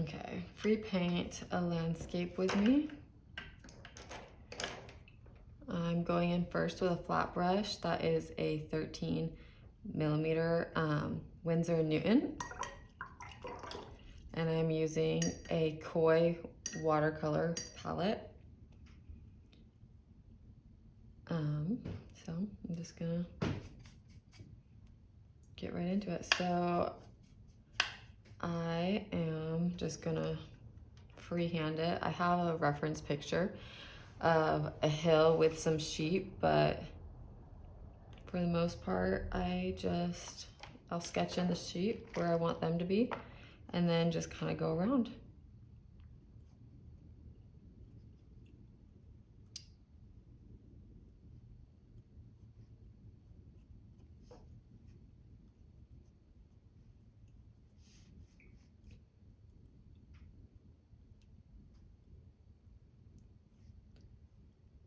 Okay, free paint a landscape with me. I'm going in first with a flat brush that is a 13mm Winsor & Newton. And I'm using a Koi watercolor palette. So I'm just gonna get right into it. So I am just gonna freehand it. I have a reference picture of a hill with some sheep, but for the most part, I'll sketch in the sheep where I want them to be, and then just kind of go around.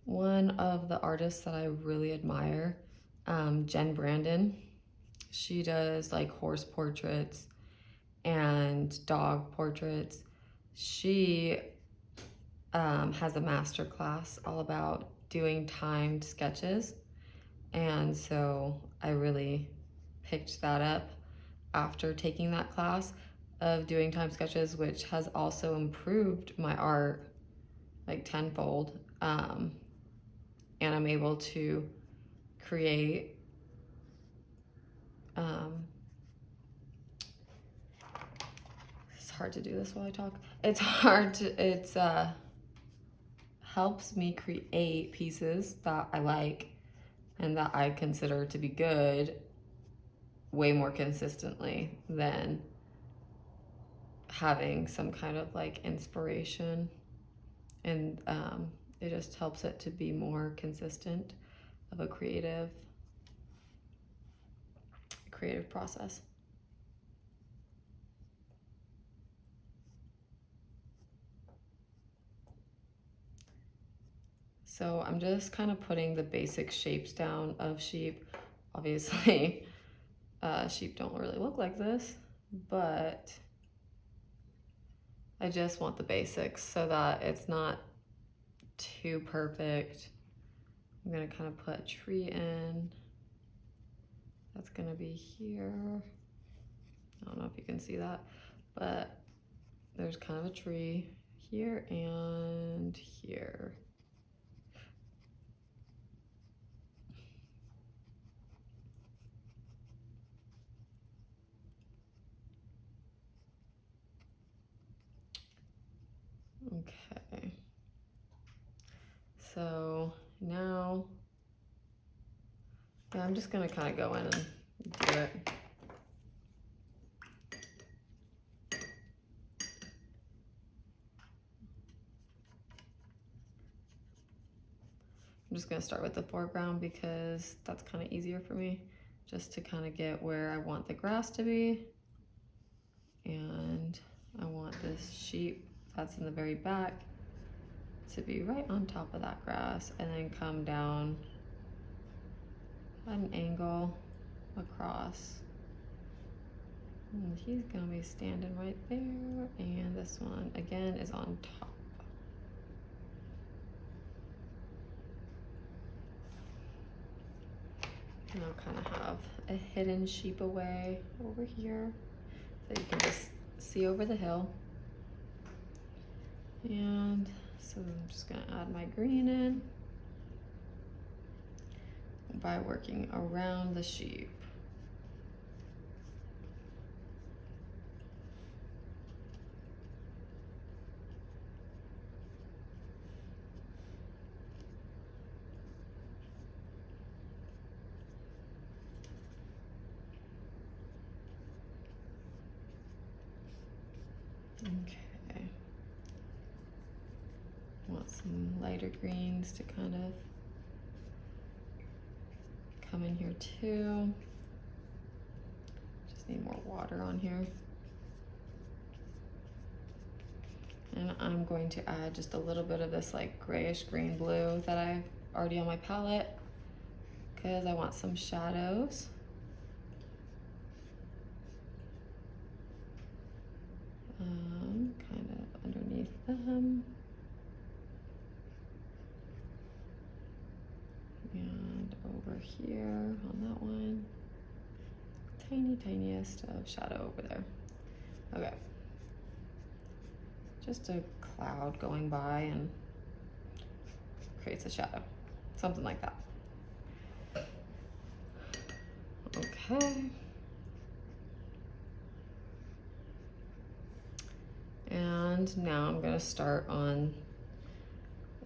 One of the artists that I really admire, Jen Brandon, she does like horse portraits and dog portraits. She has a master class all about doing timed sketches. And so I really picked that up after taking that class of doing time sketches, which has also improved my art like tenfold. And I'm able to create it's hard to do this while I talk. It's helps me create pieces that I like and that I consider to be good way more consistently than having some kind of like inspiration. And it just helps it to be more consistent of a creative process. So I'm just kind of putting the basic shapes down of sheep. Obviously, sheep don't really look like this, but I just want the basics so that it's not too perfect. I'm gonna kind of put a tree in. That's gonna be here. I don't know if you can see that, but there's kind of a tree here and here. Okay. So now, yeah, I'm just gonna kind of go in and do it. I'm just gonna start with the foreground because that's kind of easier for me, just to kind of get where I want the grass to be. And I want this sheep that's in the very back to be right on top of that grass, and then come down at an angle across. And he's gonna be standing right there, and this one again is on top. And I'll kind of have a hidden sheep away over here so you can just see over the hill. And so I'm just gonna add my green in by working around the sheep. Okay. Want some lighter greens to kind of come in here too. Just need more water on here. And I'm going to add just a little bit of this like grayish green blue that I've already on my palette because I want some shadows. tiniest of shadow over there. Okay. Just a cloud going by and creates a shadow. Something like that. Okay. And now I'm gonna start on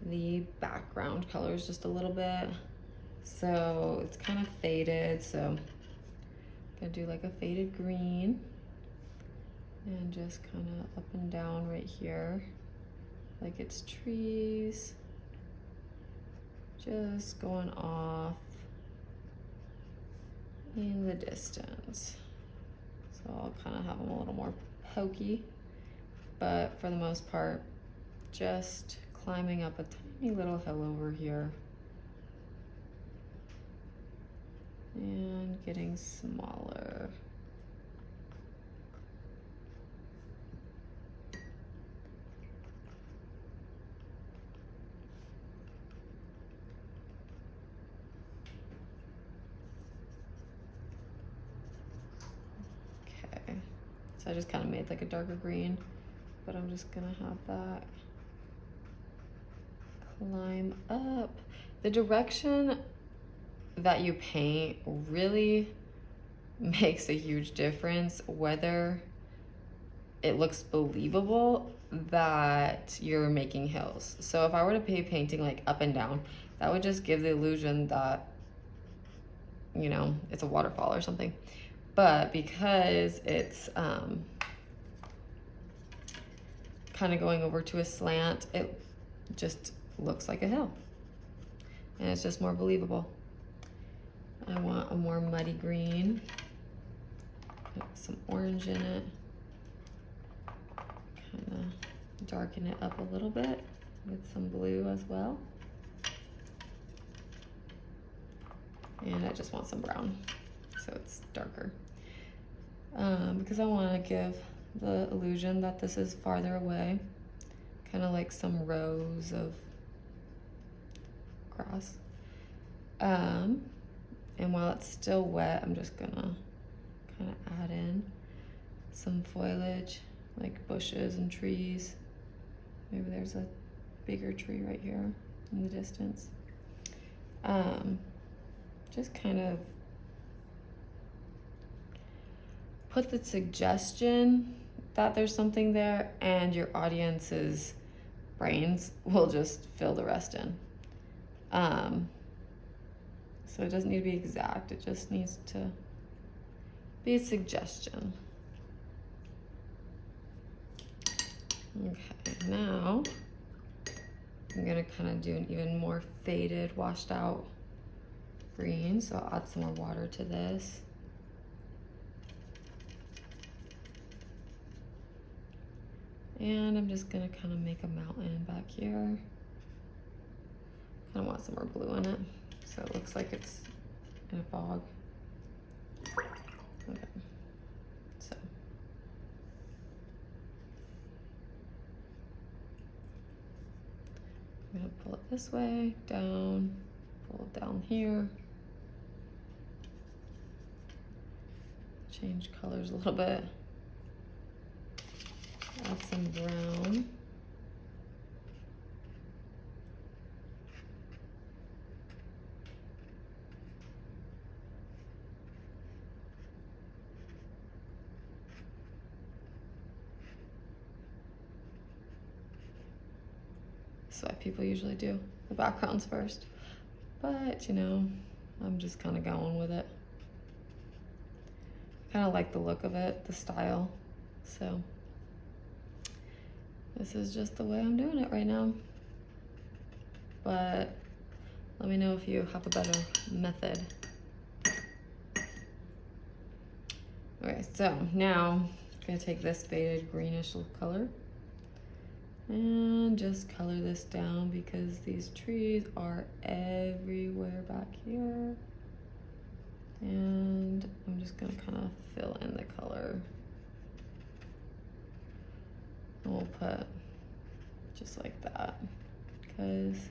the background colors just a little bit. So it's kind of faded, so I'm gonna do like a faded green and just kind of up and down right here, like it's trees, just going off in the distance. So I'll kind of have them a little more pokey, but for the most part, just climbing up a tiny little hill over here and getting smaller. Okay, so I just kind of made like a darker green, but I'm just gonna have that climb up. The direction that you paint really makes a huge difference whether it looks believable that you're making hills. So if I were to be painting like up and down, that would just give the illusion that, you know, it's a waterfall or something. But because it's kind of going over to a slant, it just looks like a hill. And it's just more believable. I want a more muddy green. Put some orange in it. Kind of darken it up a little bit with some blue as well. And I just want some brown, so it's darker. Because I want to give the illusion that this is farther away, kind of like some rows of grass. And while it's still wet, I'm just gonna kind of add in some foliage, like bushes and trees. Maybe there's a bigger tree right here in the distance. Just kind of put the suggestion that there's something there, and your audience's brains will just fill the rest in. So it doesn't need to be exact, it just needs to be a suggestion. Okay, now I'm gonna kind of do an even more faded, washed out green, so I'll add some more water to this. And I'm just gonna kind of make a mountain back here. Kind of want some more blue in it, so it looks like it's in a fog. Okay, so. I'm gonna pull it this way, down, pull it down here. Change colors a little bit. Add some brown. That's what people usually do, the backgrounds first. But, you know, I'm just kind of going with it. Kind of like the look of it, the style. So this is just the way I'm doing it right now. But let me know if you have a better method. Okay, so now I'm gonna take this faded greenish color and just color this down because these trees are everywhere back here. And I'm just gonna kind of fill in the color. And we'll put just like that because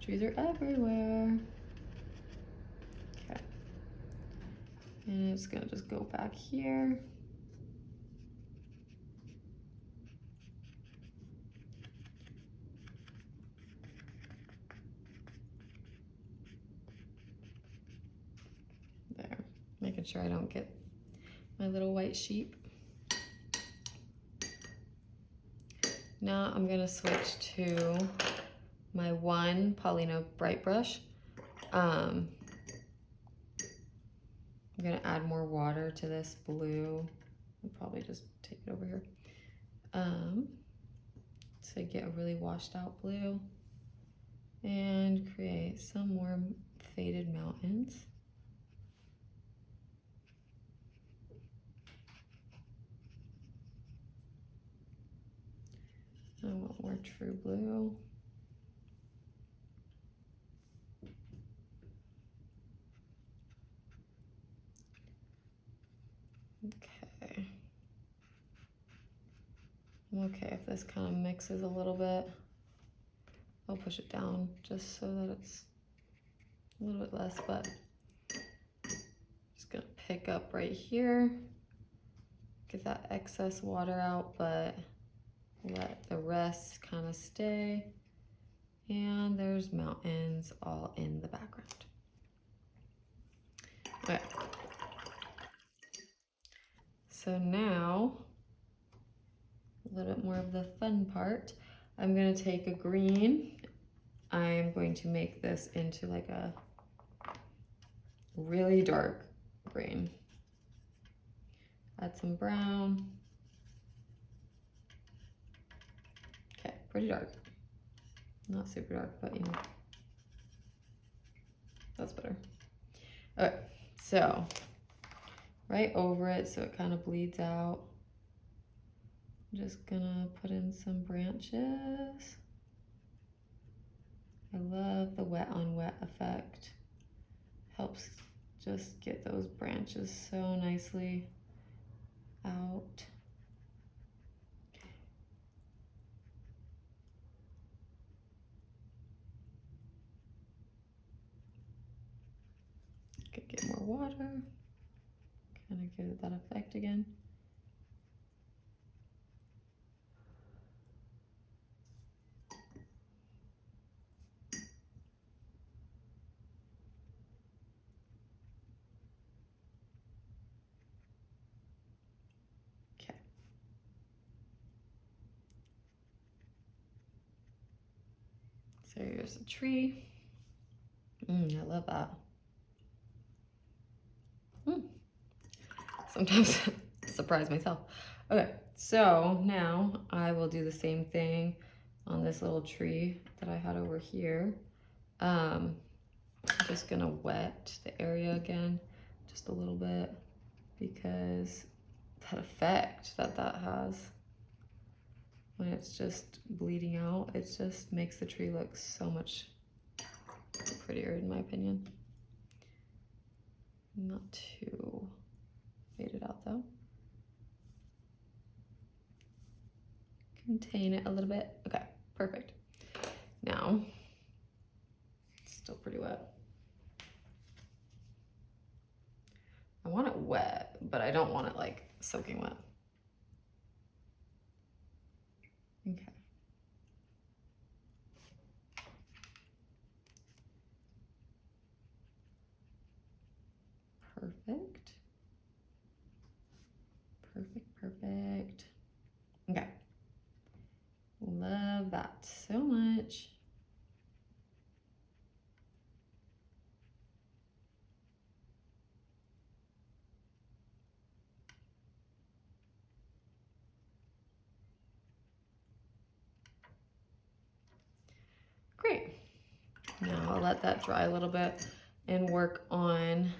trees are everywhere. Okay. And it's gonna just go back here. There, making sure I don't get my little white sheep. Now I'm gonna switch to my one Paulino Bright Brush. I'm gonna add more water to this blue. I'll probably just take it over here. To get a really washed out blue and create some more faded mountains. I want more true blue. Okay. I'm okay if this kind of mixes a little bit. I'll push it down just so that it's a little bit less, but just gonna pick up right here, get that excess water out, but let the rest kind of stay. And there's mountains all in the background. Okay. So now, a little bit more of the fun part. I'm gonna take a green. I'm going to make this into like a really dark green. Add some brown. Okay, pretty dark. Not super dark, but you know, that's better. Okay, so right over it so it kind of bleeds out. I'm just gonna put in some branches. I love the wet on wet effect. Helps just get those branches so nicely out. Could get more water, kind of give it that effect again. Okay. So here's a tree. I love that. Sometimes surprise myself. Okay, so now I will do the same thing on this little tree that I had over here. I'm just gonna wet the area again just a little bit because that effect that has when it's just bleeding out, it just makes the tree look so much prettier in my opinion. Not too faded out though. Contain it a little bit. Okay, perfect. Now, it's still pretty wet. I want it wet, but I don't want it like soaking wet. Okay. Perfect. Perfect, perfect. Okay. Love that so much. Great. Now I'll let that dry a little bit and work on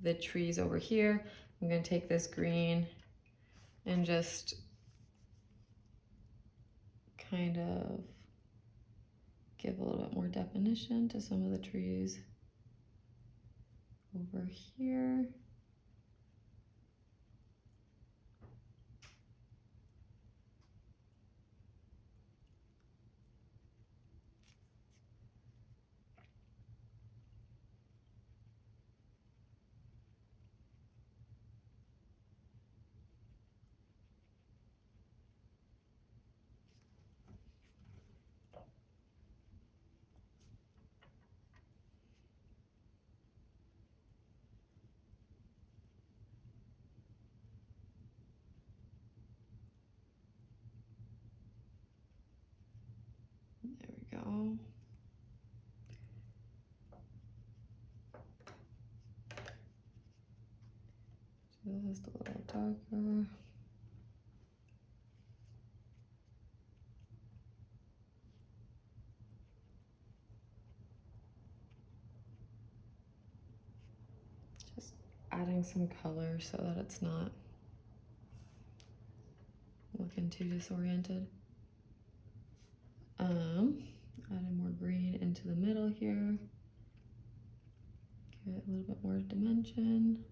the trees over here. I'm gonna take this green and just kind of give a little bit more definition to some of the trees over here. There we go. Just a little darker. Just adding some color so that it's not looking too disoriented. Adding more green into the middle here. Give it a little bit more dimension.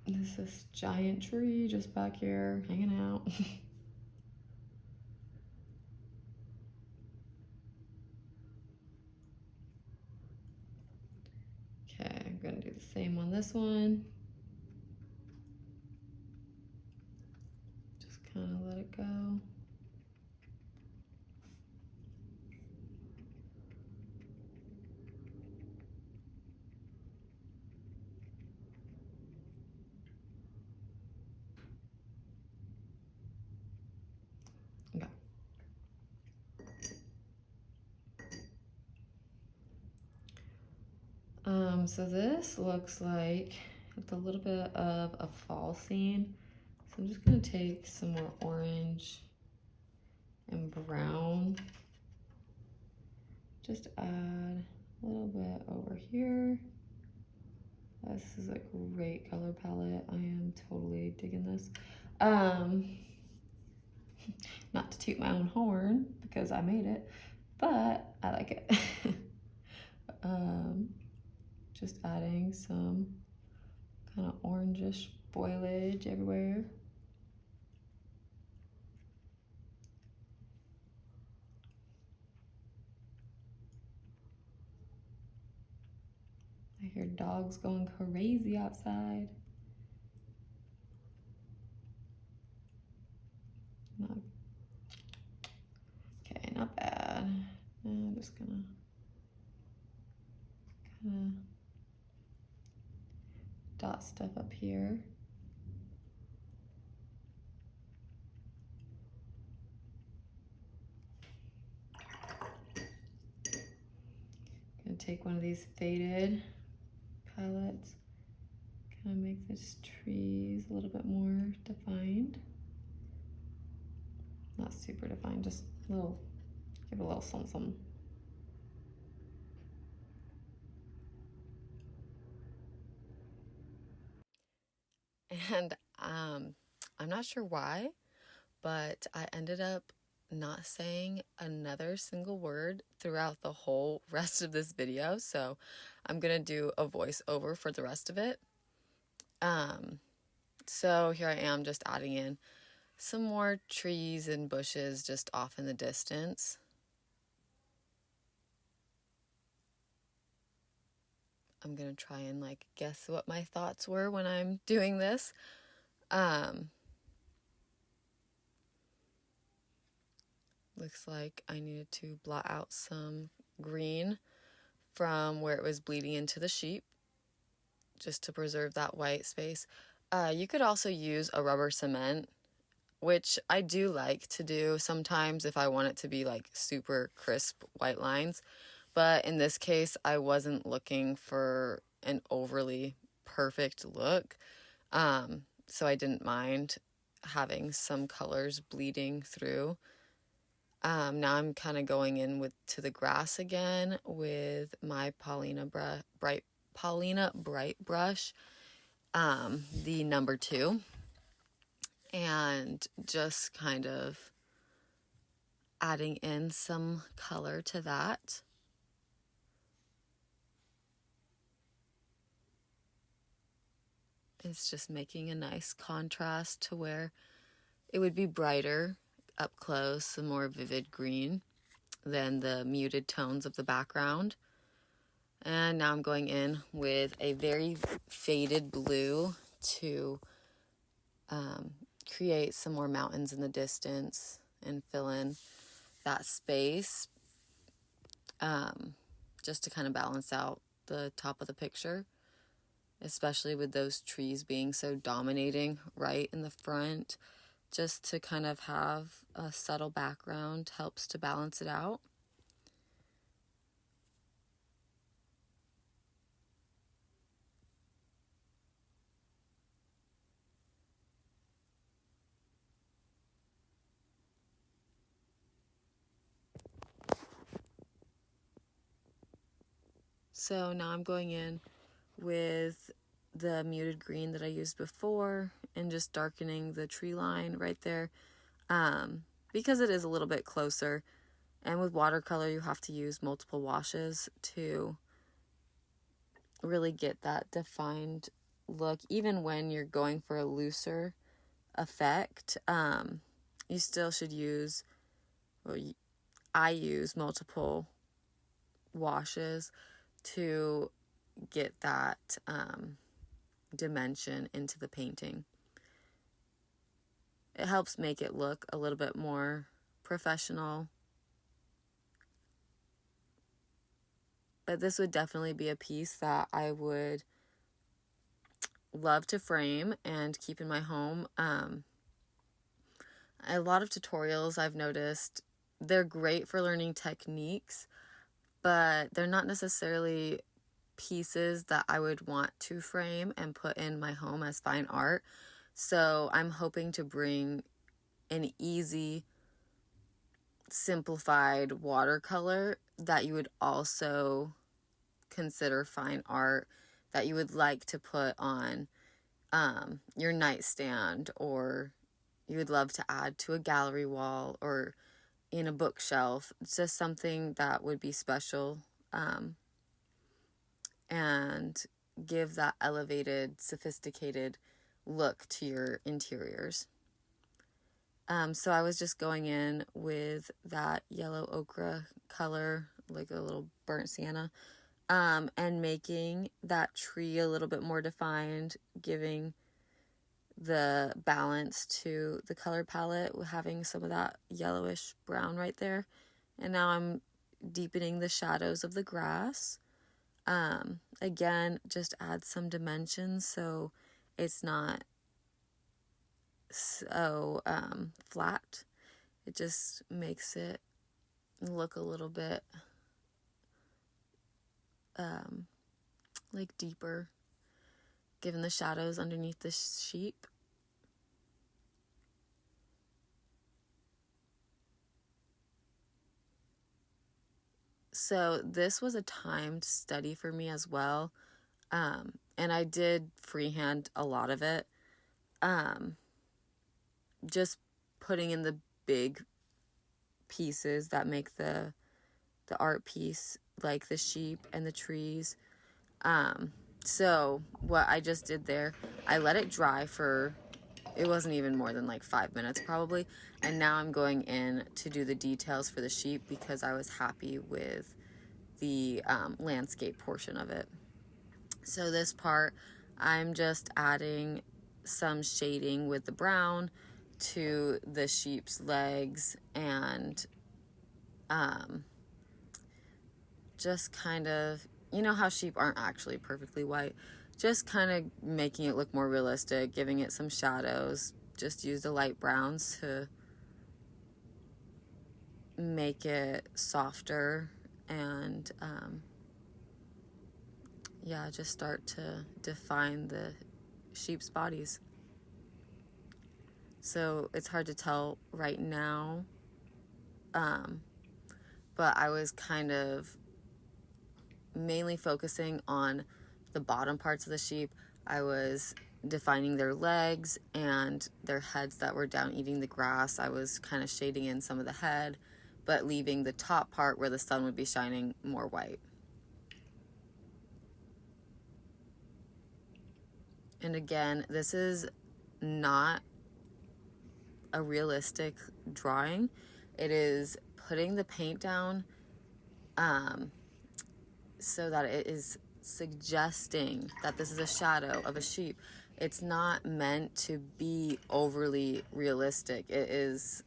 This is giant tree just back here hanging out. Okay, I'm gonna do the same on this one. Just kind of let it go. Okay. So this looks like it's a little bit of a fall scene. So I'm just gonna take some more orange and brown. Just add a little bit over here. This is a great color palette. I am totally digging this. Not to toot my own horn because I made it, but I like it. Just adding some kind of orangish foliage everywhere. I hear dogs going crazy outside. Okay, not bad. I'm just gonna kind of dot stuff up here. Gonna take one of these faded palettes, kind of make this trees a little bit more defined. Not super defined, just a little, give it a little something. And I'm not sure why, but I ended up not saying another single word throughout the whole rest of this video, so I'm gonna do a voiceover for the rest of it. So here I am just adding in some more trees and bushes just off in the distance. I'm gonna try and like guess what my thoughts were when I'm doing this. Looks like I needed to blot out some green from where it was bleeding into the sheep, just to preserve that white space. You could also use a rubber cement, which I do like to do sometimes if I want it to be like super crisp white lines. But in this case, I wasn't looking for an overly perfect look. So I didn't mind having some colors bleeding through. Now I'm kind of going in to the grass again with my Paulina Bright brush, the number 2, and just kind of adding in some color to that. It's just making a nice contrast to where it would be brighter up close, a more vivid green than the muted tones of the background. And now I'm going in with a very faded blue to create some more mountains in the distance and fill in that space, just to kind of balance out the top of the picture, especially with those trees being so dominating right in the front. just to kind of have a subtle background helps to balance it out. So now I'm going in with the muted green that I used before and just darkening the tree line right there, because it is a little bit closer. And with watercolor, you have to use multiple washes to really get that defined look. Even when you're going for a looser effect, you still should use, well, I use multiple washes to get that dimension into the painting. It helps make it look a little bit more professional. But this would definitely be a piece that I would love to frame and keep in my home. A lot of tutorials I've noticed, they're great for learning techniques, but they're not necessarily pieces that I would want to frame and put in my home as fine art. So I'm hoping to bring an easy, simplified watercolor that you would also consider fine art, that you would like to put on your nightstand, or you would love to add to a gallery wall or in a bookshelf. It's just something that would be special, and give that elevated, sophisticated look to your interiors. So I was just going in with that yellow ochre color, like a little burnt sienna, and making that tree a little bit more defined, giving the balance to the color palette, having some of that yellowish brown right there. And now I'm deepening the shadows of the grass. Again, just add some dimensions so it's not so flat. It just makes it look a little bit like deeper, given the shadows underneath the sheep. So this was a timed study for me as well, and I did freehand a lot of it, just putting in the big pieces that make the art piece, like the sheep and the trees. So what I just did there, I let it dry for, it wasn't even more than like 5 minutes probably, and now I'm going in to do the details for the sheep because I was happy with the landscape portion of it. So this part, I'm just adding some shading with the brown to the sheep's legs, and just kind of, you know how sheep aren't actually perfectly white, just kind of making it look more realistic, giving it some shadows. Just use the light browns to make it softer, and yeah, just start to define the sheep's bodies. So it's hard to tell right now, but I was kind of mainly focusing on the bottom parts of the sheep. I was defining their legs and their heads that were down eating the grass. I was kind of shading in some of the head, but leaving the top part where the sun would be shining more white. And again, this is not a realistic drawing. It is putting the paint down so that it is suggesting that this is a shadow of a sheep. It's not meant to be overly realistic. It is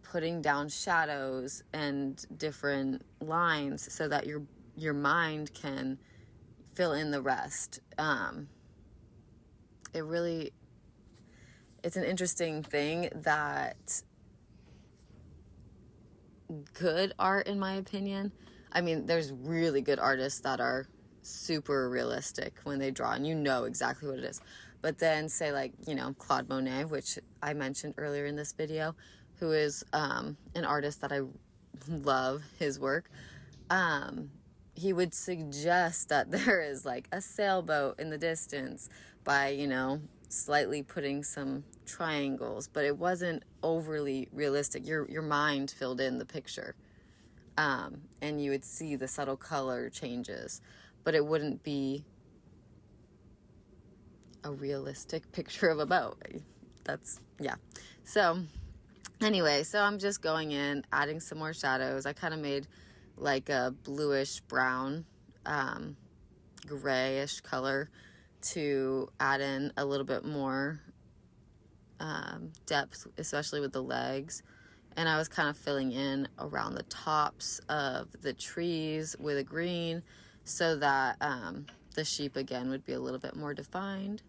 putting down shadows and different lines so that your mind can fill in the rest. it's an interesting thing that good art, in my opinion, I mean, there's really good artists that are super realistic when they draw and you know exactly what it is. But then say like, you know, Claude Monet, which I mentioned earlier in this video, who is an artist that I love his work. He would suggest that there is like a sailboat in the distance by, you know, slightly putting some triangles, but it wasn't overly realistic. Your mind filled in the picture. And you would see the subtle color changes, but it wouldn't be a realistic picture of a boat. That's, yeah. So anyway, so I'm just going in, adding some more shadows. I kind of made like a bluish brown, grayish color to add in a little bit more depth, especially with the legs. And I was kind of filling in around the tops of the trees with a green so that the sheep again would be a little bit more defined.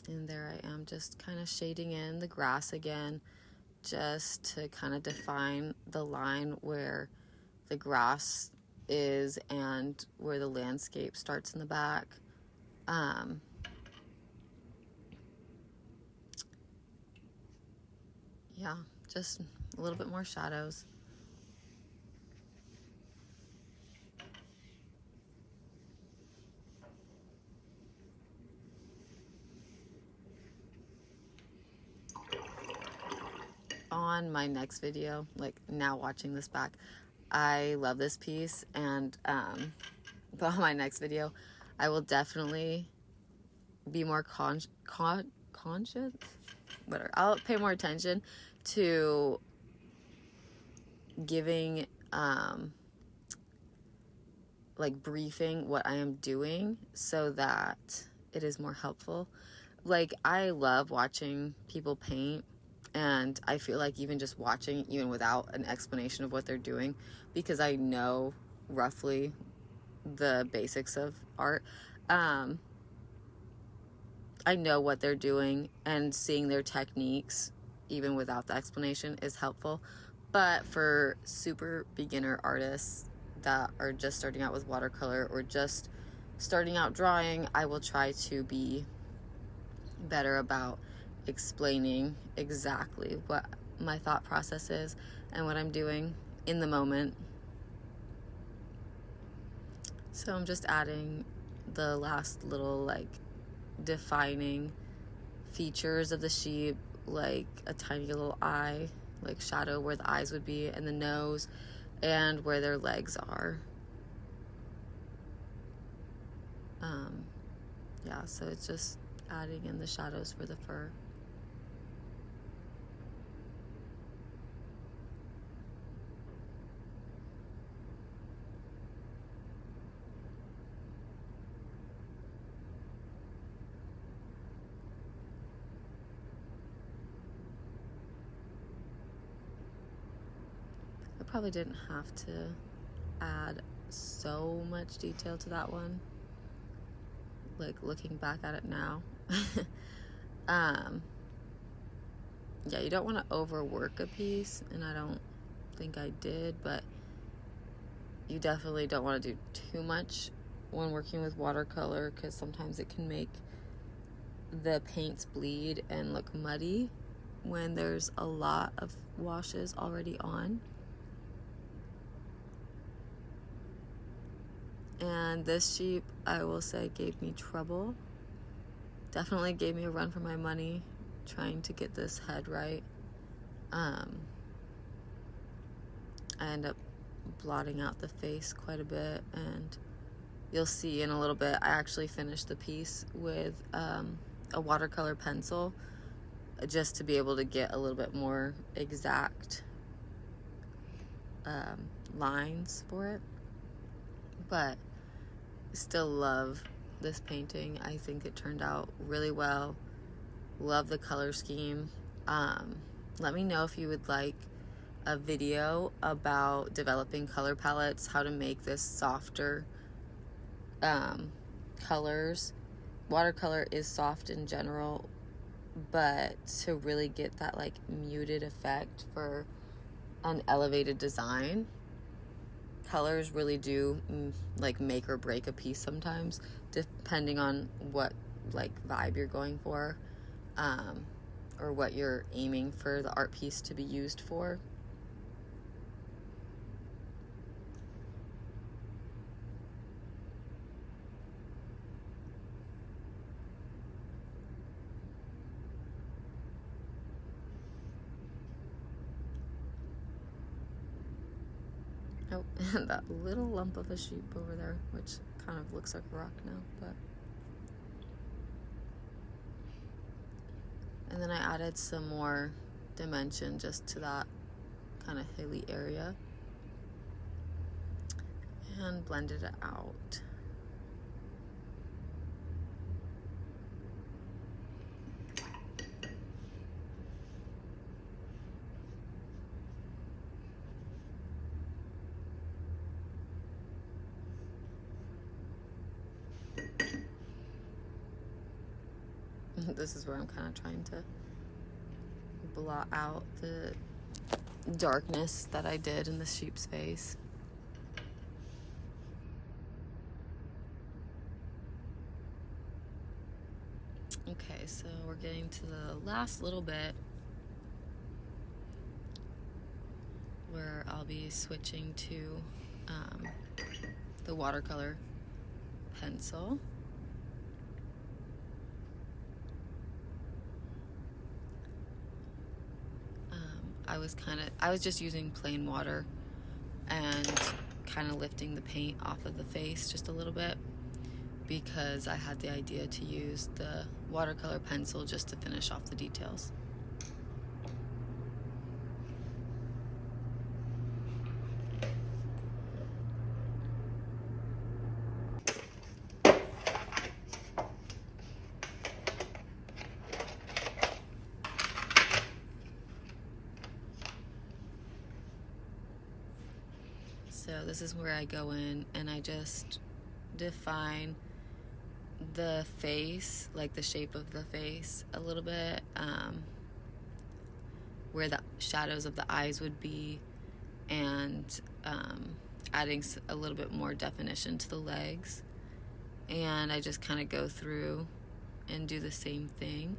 And there I am, just kind of shading in the grass again, just to kind of define the line where the grass is and where the landscape starts in the back. Yeah, just a little bit more shadows. On my next video, like now watching this back, I love this piece, and but on my next video I will definitely be more conscious, whatever. I'll pay more attention to giving like briefing what I am doing so that it is more helpful. Like, I love watching people paint, and I feel like even just watching, even without an explanation of what they're doing, because I know roughly the basics of art, I know what they're doing, and seeing their techniques, even without the explanation, is helpful. But for super beginner artists that are just starting out with watercolor or just starting out drawing, I will try to be better about explaining exactly what my thought process is and what I'm doing in the moment. So I'm just adding the last little like defining features of the sheep, like a tiny little eye, like shadow where the eyes would be, and the nose, and where their legs are. Yeah, so it's just adding in the shadows for the fur. I probably didn't have to add so much detail to that one, like looking back at it now. Yeah, you don't want to overwork a piece, and I don't think I did, but you definitely don't want to do too much when working with watercolor, because sometimes it can make the paints bleed and look muddy when there's a lot of washes already on. And this sheep, I will say, gave me trouble. Definitely gave me a run for my money trying to get this head right. I end up blotting out the face quite a bit, and you'll see in a little bit I actually finished the piece with a watercolor pencil, just to be able to get a little bit more exact lines for it. But still love this painting. I think it turned out really well. Love the color scheme. Let me know if you would like a video about developing color palettes, how to make this softer colors. Watercolor is soft in general, but to really get that like muted effect for an elevated design, colors really do like make or break a piece sometimes, depending on what like vibe you're going for, or what you're aiming for the art piece to be used for. Oh, and that little lump of a sheep over there, which kind of looks like a rock now, but. And then I added some more dimension just to that kind of hilly area and blended it out. This is where I'm kind of trying to blot out the darkness that I did in the sheep's face. Okay, so we're getting to the last little bit where I'll be switching to the watercolor pencil. I was just using plain water and kind of lifting the paint off of the face just a little bit, because I had the idea to use the watercolor pencil just to finish off the details. So this is where I go in and I just define the face, like the shape of the face a little bit, where the shadows of the eyes would be, and adding a little bit more definition to the legs. And I just kind of go through and do the same thing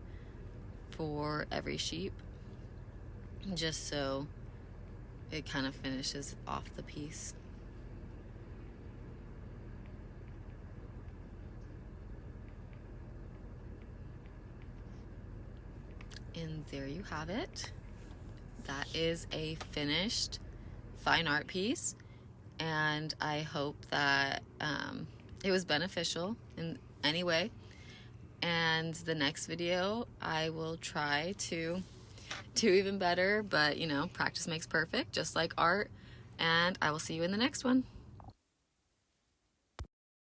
for every sheep, just so it kind of finishes off the piece. And there you have it. That is a finished fine art piece, and I hope that it was beneficial in any way. And the next video I will try to do even better, but you know, practice makes perfect, just like art, and I will see you in the next one.